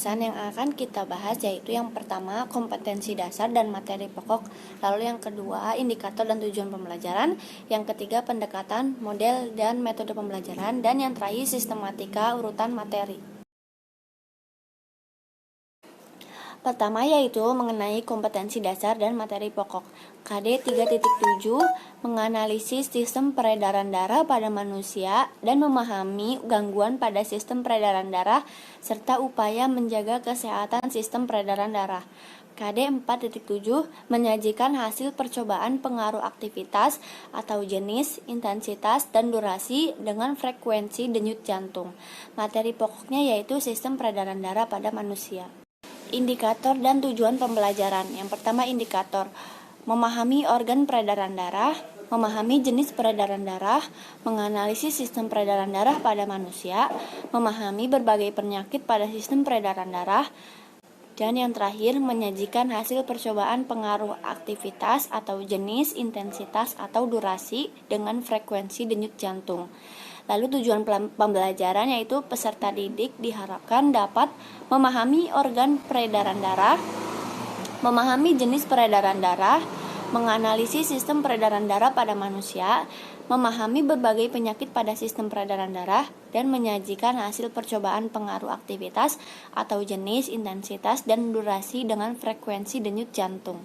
pembahasan yang akan kita bahas yaitu yang pertama kompetensi dasar dan materi pokok, lalu yang kedua indikator dan tujuan pembelajaran, yang ketiga pendekatan, model, dan metode pembelajaran, dan yang terakhir sistematika urutan materi. Pertama yaitu mengenai kompetensi dasar dan materi pokok. KD 3.7 menganalisis sistem peredaran darah pada manusia dan memahami gangguan pada sistem peredaran darah serta upaya menjaga kesehatan sistem peredaran darah. KD 4.7 menyajikan hasil percobaan pengaruh aktivitas atau jenis, intensitas, dan durasi dengan frekuensi denyut jantung. Materi pokoknya yaitu sistem peredaran darah pada manusia. Indikator dan tujuan pembelajaran. Yang pertama indikator, memahami organ peredaran darah, memahami jenis peredaran darah, menganalisis sistem peredaran darah pada manusia, memahami berbagai penyakit pada sistem peredaran darah, dan yang terakhir menyajikan hasil percobaan pengaruh aktivitas atau jenis, intensitas, atau durasi dengan frekuensi denyut jantung. Lalu tujuan pembelajaran yaitu peserta didik diharapkan dapat memahami organ peredaran darah, memahami jenis peredaran darah, menganalisis sistem peredaran darah pada manusia, memahami berbagai penyakit pada sistem peredaran darah, dan menyajikan hasil percobaan pengaruh aktivitas atau jenis, intensitas, dan durasi dengan frekuensi denyut jantung.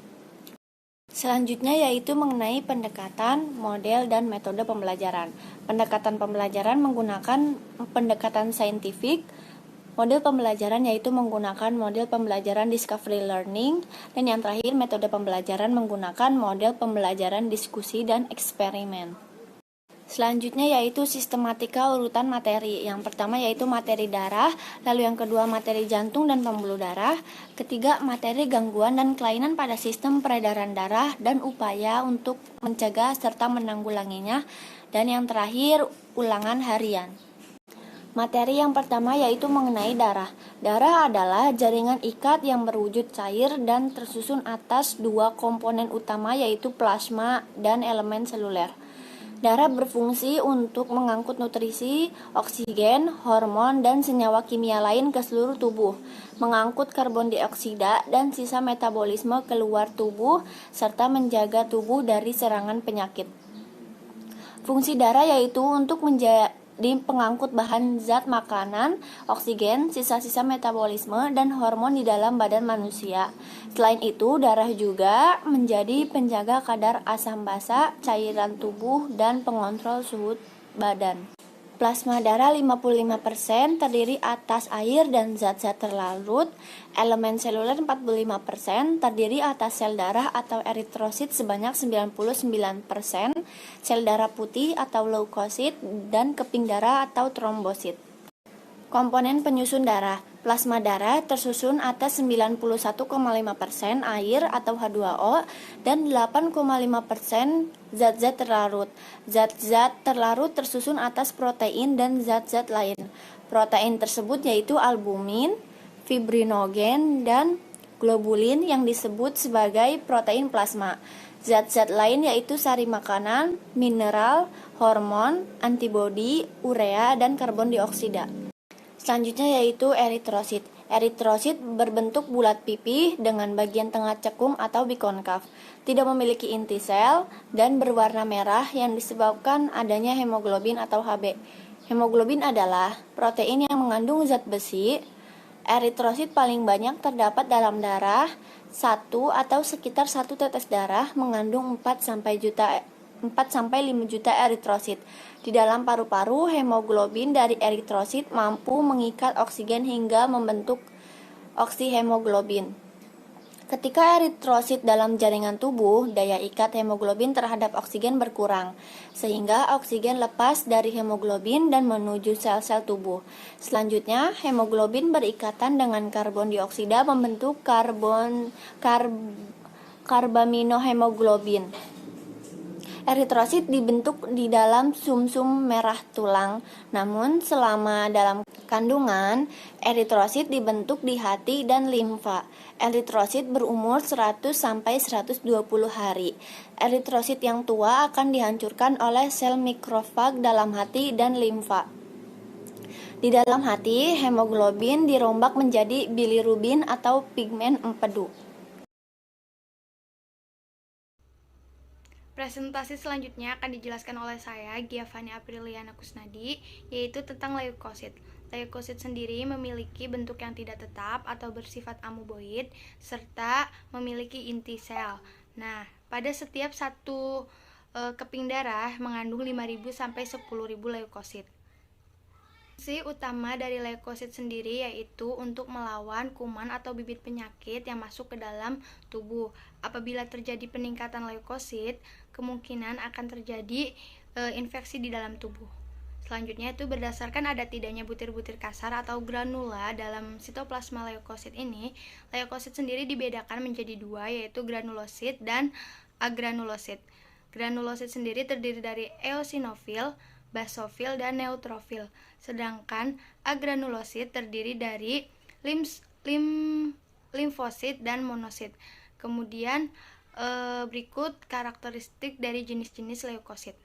Selanjutnya yaitu mengenai pendekatan, model, dan metode pembelajaran. Pendekatan pembelajaran menggunakan pendekatan saintifik. Model pembelajaran yaitu menggunakan model pembelajaran discovery learning. Dan yang terakhir metode pembelajaran menggunakan model pembelajaran diskusi dan eksperimen. Selanjutnya yaitu sistematika urutan materi. Yang pertama yaitu materi darah, lalu yang kedua materi jantung dan pembuluh darah, ketiga materi gangguan dan kelainan pada sistem peredaran darah dan upaya untuk mencegah serta menanggulanginya, dan yang terakhir ulangan harian. Materi yang pertama yaitu mengenai darah. Darah adalah jaringan ikat yang berwujud cair dan tersusun atas dua komponen utama yaitu plasma dan elemen seluler. Darah berfungsi untuk mengangkut nutrisi, oksigen, hormon, dan senyawa kimia lain ke seluruh tubuh, mengangkut karbon dioksida dan sisa metabolisme keluar tubuh, serta menjaga tubuh dari serangan penyakit. Fungsi darah yaitu untuk menjadi pengangkut bahan zat makanan, oksigen, sisa-sisa metabolisme, dan hormon di dalam badan manusia. Selain itu, darah juga menjadi penjaga kadar asam basa, cairan tubuh, dan pengontrol suhu badan. Plasma darah 55% terdiri atas air dan zat-zat terlarut. Elemen seluler 45% terdiri atas sel darah atau eritrosit sebanyak 99%, sel darah putih atau leukosit, dan keping darah atau trombosit. Komponen penyusun darah. Plasma darah tersusun atas 91,5% air atau H2O dan 8,5% zat-zat terlarut. Zat-zat terlarut tersusun atas protein dan zat-zat lain. Protein tersebut yaitu albumin, fibrinogen, dan globulin yang disebut sebagai protein plasma. Zat-zat lain yaitu sari makanan, mineral, hormon, antibodi, urea, dan karbon dioksida. Selanjutnya yaitu eritrosit. Eritrosit berbentuk bulat pipih dengan bagian tengah cekung atau bikonkav, tidak memiliki inti sel, dan berwarna merah yang disebabkan adanya hemoglobin atau Hb. Hemoglobin adalah protein yang mengandung zat besi. Eritrosit paling banyak terdapat dalam darah. 1 atau sekitar 1 tetes darah mengandung 4-5 juta eritrosit. Di dalam paru-paru, hemoglobin dari eritrosit mampu mengikat oksigen hingga membentuk oksihemoglobin. Ketika eritrosit dalam jaringan tubuh, daya ikat hemoglobin terhadap oksigen berkurang, sehingga oksigen lepas dari hemoglobin dan menuju sel-sel tubuh. Selanjutnya, hemoglobin berikatan dengan karbon dioksida membentuk karbaminohemoglobin. Eritrosit dibentuk di dalam sumsum merah tulang, namun selama dalam kandungan, eritrosit dibentuk di hati dan limfa. Eritrosit berumur 100-120 hari. Eritrosit yang tua akan dihancurkan oleh sel mikrofag dalam hati dan limfa. Di dalam hati, hemoglobin dirombak menjadi bilirubin atau pigmen empedu. Presentasi selanjutnya akan dijelaskan oleh saya, Giovanni Apriliana Kusnadi, yaitu tentang leukosit. Leukosit sendiri memiliki bentuk yang tidak tetap atau bersifat amoeboid, serta memiliki inti sel. Nah, pada setiap satu keping darah mengandung 5.000 sampai 10.000 leukosit. Fungsi utama dari leukosit sendiri yaitu untuk melawan kuman atau bibit penyakit yang masuk ke dalam tubuh. Apabila terjadi peningkatan leukosit, kemungkinan akan terjadi infeksi di dalam tubuh. Selanjutnya itu berdasarkan ada tidaknya butir-butir kasar atau granula dalam sitoplasma leukosit ini, leukosit sendiri dibedakan menjadi dua, yaitu granulosit dan agranulosit. Granulosit sendiri terdiri dari eosinofil, basofil, dan neutrofil. Sedangkan agranulosit terdiri dari limfosit dan monosit. Kemudian berikut karakteristik dari jenis-jenis leukosit.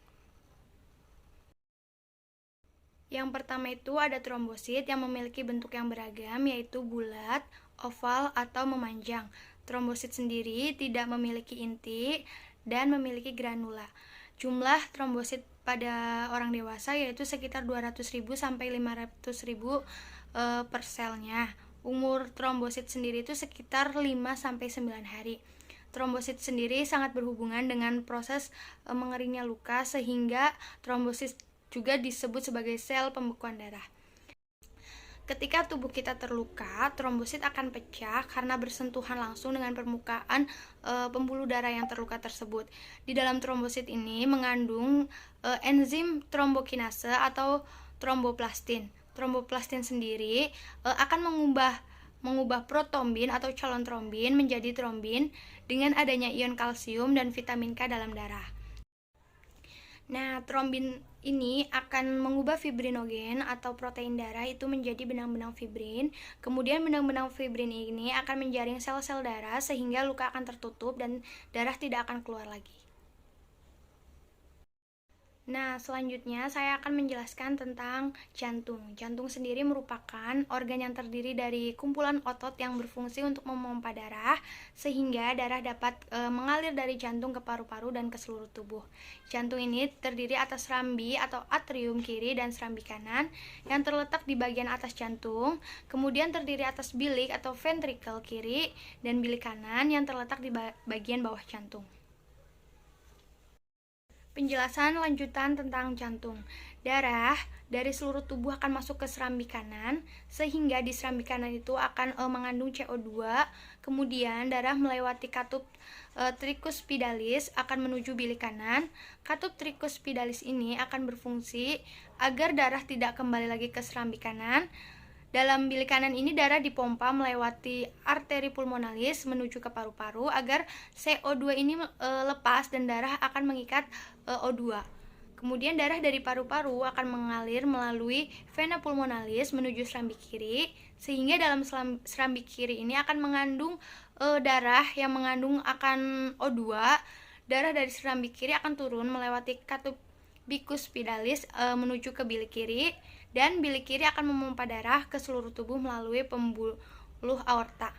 Yang pertama itu ada trombosit yang memiliki bentuk yang beragam, yaitu bulat, oval, atau memanjang. Trombosit sendiri tidak memiliki inti dan memiliki granula. Jumlah trombosit pada orang dewasa yaitu sekitar 200.000 sampai 500.000 per selnya. Umur trombosit sendiri itu sekitar 5 sampai 9 hari. Trombosit sendiri sangat berhubungan dengan proses mengeringnya luka, sehingga trombosit juga disebut sebagai sel pembekuan darah. Ketika tubuh kita terluka, trombosit akan pecah karena bersentuhan langsung dengan permukaan pembuluh darah yang terluka tersebut. Di dalam trombosit ini mengandung enzim trombokinase atau tromboplastin. Tromboplastin sendiri akan mengubah protombin atau calon trombin menjadi trombin dengan adanya ion kalsium dan vitamin K dalam darah. Nah, trombin ini akan mengubah fibrinogen atau protein darah itu menjadi benang-benang fibrin. Kemudian benang-benang fibrin ini akan menjaring sel-sel darah sehingga luka akan tertutup dan darah tidak akan keluar lagi. Nah, selanjutnya saya akan menjelaskan tentang jantung. Jantung sendiri merupakan organ yang terdiri dari kumpulan otot yang berfungsi untuk memompa darah, sehingga darah dapat mengalir dari jantung ke paru-paru dan ke seluruh tubuh. Jantung ini terdiri atas serambi atau atrium kiri dan serambi kanan yang terletak di bagian atas jantung, kemudian terdiri atas bilik atau ventricle kiri dan bilik kanan yang terletak di bagian bawah jantung. Penjelasan lanjutan tentang jantung. Darah dari seluruh tubuh akan masuk ke serambi kanan, sehingga di serambi kanan itu akan mengandung CO2. Kemudian darah melewati katup tricuspidalis akan menuju bilik kanan. Katup tricuspidalis ini akan berfungsi agar darah tidak kembali lagi ke serambi kanan. Dalam bilik kanan ini darah dipompa melewati arteri pulmonalis menuju ke paru-paru agar CO2 ini lepas dan darah akan mengikat O2. Kemudian darah dari paru-paru akan mengalir melalui vena pulmonalis menuju serambi kiri, sehingga dalam serambi kiri ini akan mengandung darah yang mengandung akan O2. Darah dari serambi kiri akan turun melewati katup bicuspidalis menuju ke bilik kiri, dan bilik kiri akan memompa darah ke seluruh tubuh melalui pembuluh aorta.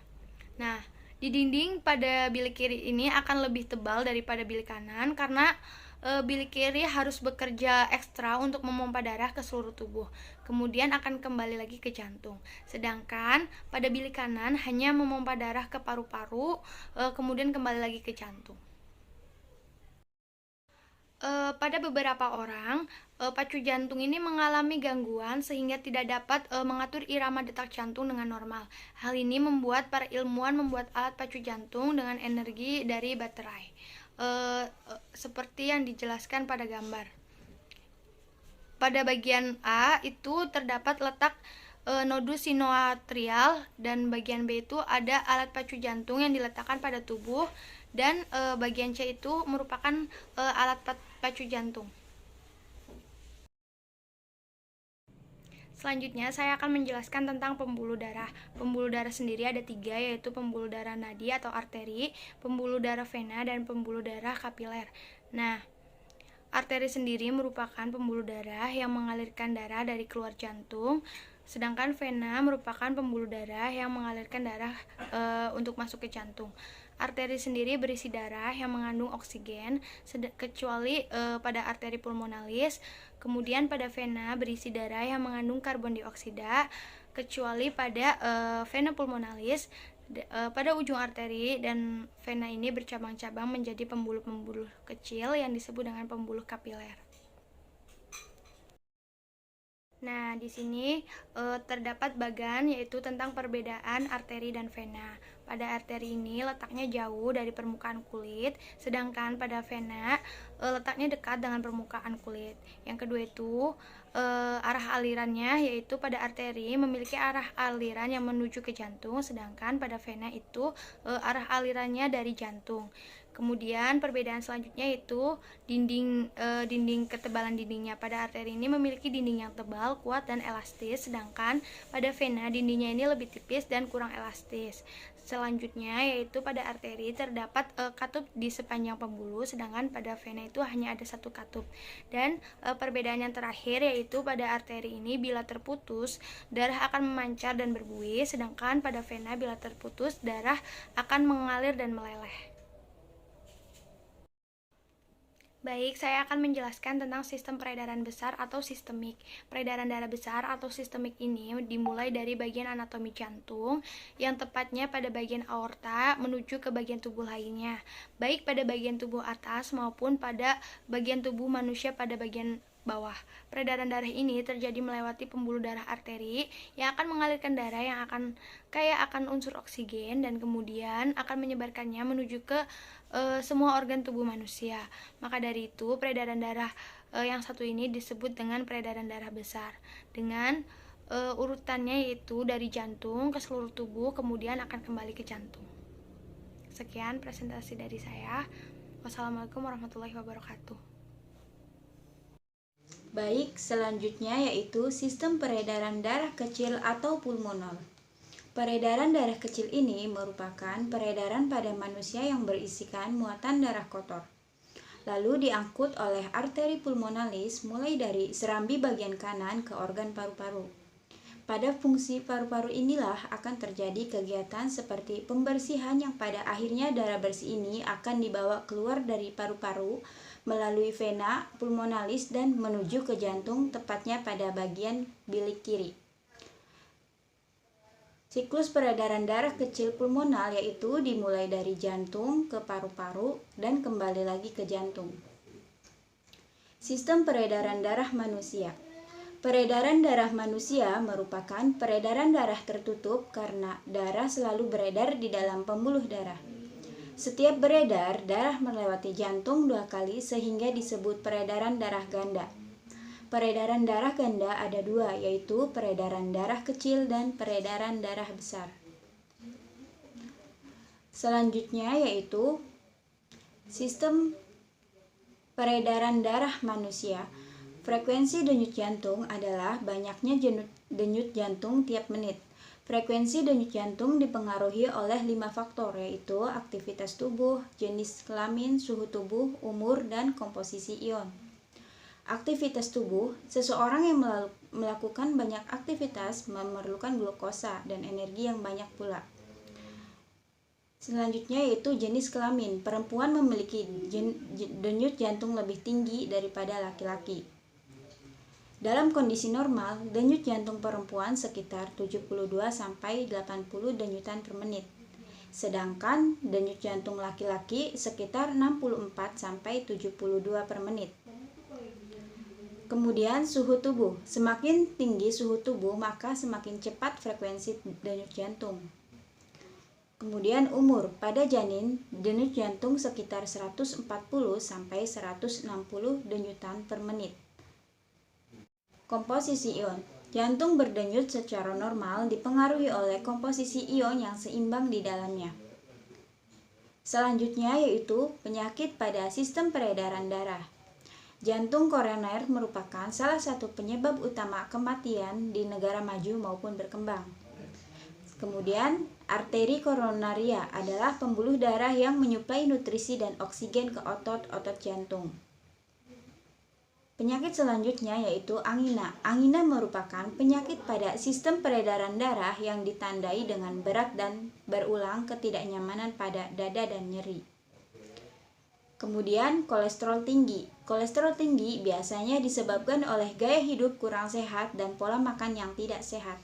Nah, di dinding pada bilik kiri ini akan lebih tebal daripada bilik kanan karena bilik kiri harus bekerja ekstra untuk memompa darah ke seluruh tubuh. Kemudian akan kembali lagi ke jantung. Sedangkan pada bilik kanan hanya memompa darah ke paru-paru, kemudian kembali lagi ke jantung. Pada beberapa orang, pacu jantung ini mengalami gangguan sehingga tidak dapat mengatur irama detak jantung dengan normal. Hal ini membuat para ilmuwan membuat alat pacu jantung dengan energi dari baterai, seperti yang dijelaskan pada gambar. Pada bagian A itu terdapat letak nodus sinoatrial, dan bagian B itu ada alat pacu jantung yang diletakkan pada tubuh, dan bagian C itu merupakan alat pacu jantung. Selanjutnya saya akan menjelaskan tentang pembuluh darah. Pembuluh darah sendiri ada 3, yaitu pembuluh darah nadi atau arteri, pembuluh darah vena, dan pembuluh darah kapiler. Nah, arteri sendiri merupakan pembuluh darah yang mengalirkan darah dari keluar jantung Sedangkan vena merupakan pembuluh darah yang mengalirkan darah untuk masuk ke jantung. Arteri sendiri berisi darah yang mengandung oksigen, kecuali pada arteri pulmonalis. Kemudian pada vena berisi darah yang mengandung karbon dioksida, kecuali pada vena pulmonalis. Pada ujung arteri dan vena ini bercabang-cabang menjadi pembuluh-pembuluh kecil yang disebut dengan pembuluh kapiler. Nah, di sini terdapat bagan yaitu tentang perbedaan arteri dan vena. Pada arteri ini letaknya jauh dari permukaan kulit, sedangkan pada vena letaknya dekat dengan permukaan kulit. Yang kedua itu arah alirannya, yaitu pada arteri memiliki arah aliran yang menuju ke jantung, sedangkan pada vena itu arah alirannya dari jantung. Kemudian perbedaan selanjutnya yaitu dinding ketebalan dindingnya. Pada arteri ini memiliki dinding yang tebal, kuat, dan elastis, sedangkan pada vena dindingnya ini lebih tipis dan kurang elastis. Selanjutnya yaitu pada arteri terdapat katup di sepanjang pembuluh, sedangkan pada vena itu hanya ada satu katup. Dan perbedaan yang terakhir yaitu pada arteri ini bila terputus darah akan memancar dan berbuih, sedangkan pada vena bila terputus darah akan mengalir dan meleleh. Baik, saya akan menjelaskan tentang sistem peredaran besar atau sistemik. Peredaran darah besar atau sistemik ini dimulai dari bagian anatomi jantung, yang tepatnya pada bagian aorta menuju ke bagian tubuh lainnya, baik pada bagian tubuh atas maupun pada bagian tubuh manusia pada bagian bawah. Peredaran darah ini terjadi melewati pembuluh darah arteri yang akan mengalirkan darah yang akan kaya akan unsur oksigen dan kemudian akan menyebarkannya menuju ke semua organ tubuh manusia. Maka dari itu peredaran darah yang satu ini disebut dengan peredaran darah besar, dengan urutannya yaitu dari jantung ke seluruh tubuh kemudian akan kembali ke jantung. Sekian presentasi dari saya. Wassalamualaikum warahmatullahi wabarakatuh. Baik, selanjutnya yaitu sistem peredaran darah kecil atau pulmonal. Peredaran darah kecil ini merupakan peredaran pada manusia yang berisikan muatan darah kotor. Lalu diangkut oleh arteri pulmonalis mulai dari serambi bagian kanan ke organ paru-paru. Pada fungsi paru-paru inilah akan terjadi kegiatan seperti pembersihan yang pada akhirnya darah bersih ini akan dibawa keluar dari paru-paru melalui vena pulmonalis dan menuju ke jantung, tepatnya pada bagian bilik kiri. Siklus peredaran darah kecil pulmonal yaitu dimulai dari jantung ke paru-paru dan kembali lagi ke jantung. Sistem peredaran darah manusia. Peredaran darah manusia merupakan peredaran darah tertutup karena darah selalu beredar di dalam pembuluh darah. Setiap beredar, darah melewati jantung 2 kali sehingga disebut peredaran darah ganda. Peredaran darah ganda ada 2, yaitu peredaran darah kecil dan peredaran darah besar. Selanjutnya yaitu sistem peredaran darah manusia. Frekuensi denyut jantung adalah banyaknya denyut jantung tiap menit. Frekuensi denyut jantung dipengaruhi oleh 5 faktor, yaitu aktivitas tubuh, jenis kelamin, suhu tubuh, umur, dan komposisi ion. Aktivitas tubuh, seseorang yang melakukan banyak aktivitas memerlukan glukosa dan energi yang banyak pula. Selanjutnya yaitu jenis kelamin. Perempuan memiliki denyut jantung lebih tinggi daripada laki-laki. Dalam kondisi normal, denyut jantung perempuan sekitar 72-80 denyutan per menit. Sedangkan denyut jantung laki-laki sekitar 64-72 per menit. Kemudian suhu tubuh. Semakin tinggi suhu tubuh, maka semakin cepat frekuensi denyut jantung. Kemudian umur. Pada janin, denyut jantung sekitar 140-160 denyutan per menit. Komposisi ion. Jantung berdenyut secara normal dipengaruhi oleh komposisi ion yang seimbang di dalamnya. Selanjutnya yaitu penyakit pada sistem peredaran darah. Jantung koroner merupakan salah satu penyebab utama kematian di negara maju maupun berkembang. Kemudian, arteri koronaria adalah pembuluh darah yang menyuplai nutrisi dan oksigen ke otot-otot jantung. Penyakit selanjutnya yaitu angina. Angina merupakan penyakit pada sistem peredaran darah yang ditandai dengan berat dan berulang ketidaknyamanan pada dada dan nyeri. Kemudian kolesterol tinggi. Kolesterol tinggi biasanya disebabkan oleh gaya hidup kurang sehat dan pola makan yang tidak sehat.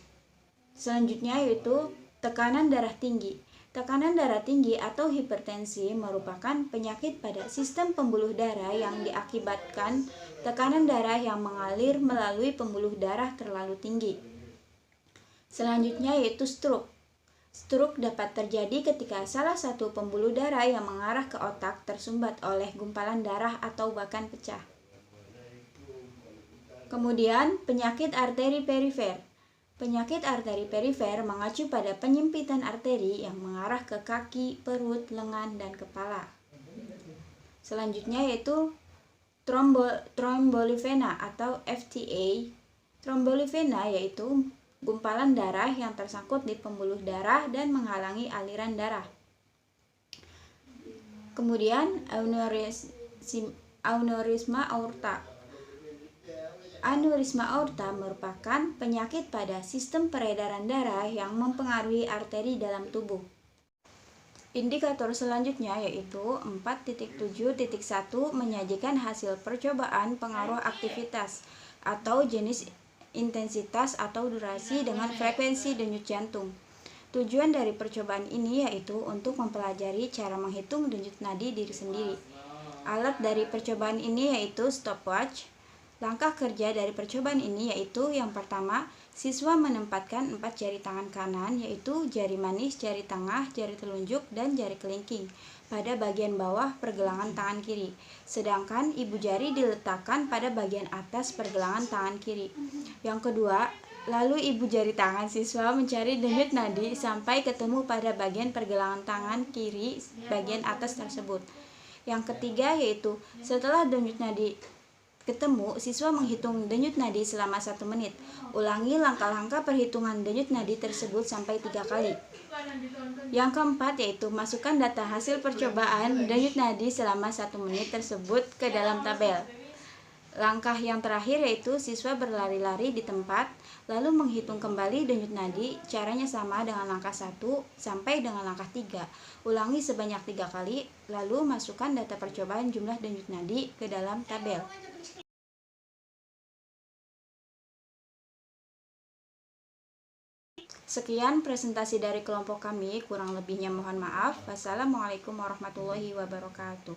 Selanjutnya yaitu tekanan darah tinggi. Tekanan darah tinggi atau hipertensi merupakan penyakit pada sistem pembuluh darah yang diakibatkan tekanan darah yang mengalir melalui pembuluh darah terlalu tinggi. Selanjutnya yaitu stroke. Stroke dapat terjadi ketika salah satu pembuluh darah yang mengarah ke otak tersumbat oleh gumpalan darah atau bahkan pecah. Kemudian penyakit arteri perifer. Penyakit arteri perifer mengacu pada penyempitan arteri yang mengarah ke kaki, perut, lengan, dan kepala. Selanjutnya yaitu trombolifena atau FTA. Trombolifena yaitu gumpalan darah yang tersangkut di pembuluh darah dan menghalangi aliran darah. Kemudian aneurisma aorta. Aneurisma aorta merupakan penyakit pada sistem peredaran darah yang mempengaruhi arteri dalam tubuh. Indikator selanjutnya yaitu 4.7.1 menyajikan hasil percobaan pengaruh aktivitas atau jenis intensitas atau durasi dengan frekuensi denyut jantung. Tujuan dari percobaan ini yaitu untuk mempelajari cara menghitung denyut nadi diri sendiri. Alat dari percobaan ini yaitu stopwatch. Langkah kerja dari percobaan ini yaitu yang pertama, siswa menempatkan 4 jari tangan kanan yaitu jari manis, jari tengah, jari telunjuk, dan jari kelingking pada bagian bawah pergelangan tangan kiri. Sedangkan ibu jari diletakkan pada bagian atas pergelangan tangan kiri. Yang kedua, lalu ibu jari tangan siswa mencari denyut nadi sampai ketemu pada bagian pergelangan tangan kiri bagian atas tersebut. Yang ketiga yaitu setelah denyut nadi ketemu, siswa menghitung denyut nadi selama 1 menit. Ulangi langkah-langkah perhitungan denyut nadi tersebut sampai 3 kali. Yang keempat yaitu masukkan data hasil percobaan denyut nadi selama 1 menit tersebut ke dalam tabel. Langkah yang terakhir yaitu siswa berlari-lari di tempat, lalu menghitung kembali denyut nadi. Caranya sama dengan langkah 1 sampai dengan langkah 3. Ulangi sebanyak 3 kali, lalu masukkan data percobaan jumlah denyut nadi ke dalam tabel. Sekian presentasi dari kelompok kami, kurang lebihnya mohon maaf. Wassalamualaikum warahmatullahi wabarakatuh.